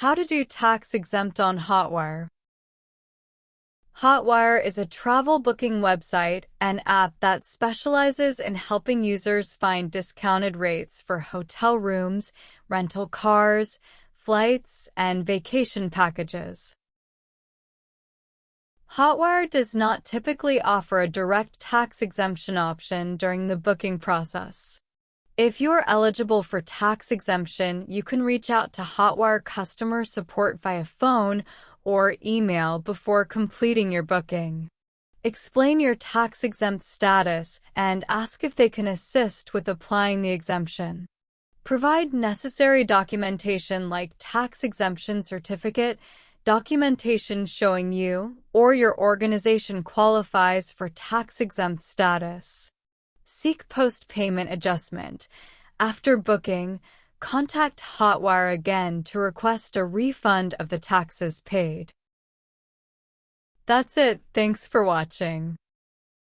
How to do tax-exempt on Hotwire. Hotwire is a travel booking website and app that specializes in helping users find discounted rates for hotel rooms, rental cars, flights, and vacation packages. Hotwire does not typically offer a direct tax exemption option during the booking process. If you're eligible for tax exemption, you can reach out to Hotwire customer support via phone or email before completing your booking. Explain your tax-exempt status and ask if they can assist with applying the exemption. Provide necessary documentation like tax exemption certificate, documentation showing you or your organization qualifies for tax-exempt status. Seek post-payment adjustment. After booking, contact Hotwire again to request a refund of the taxes paid. That's it. Thanks for watching.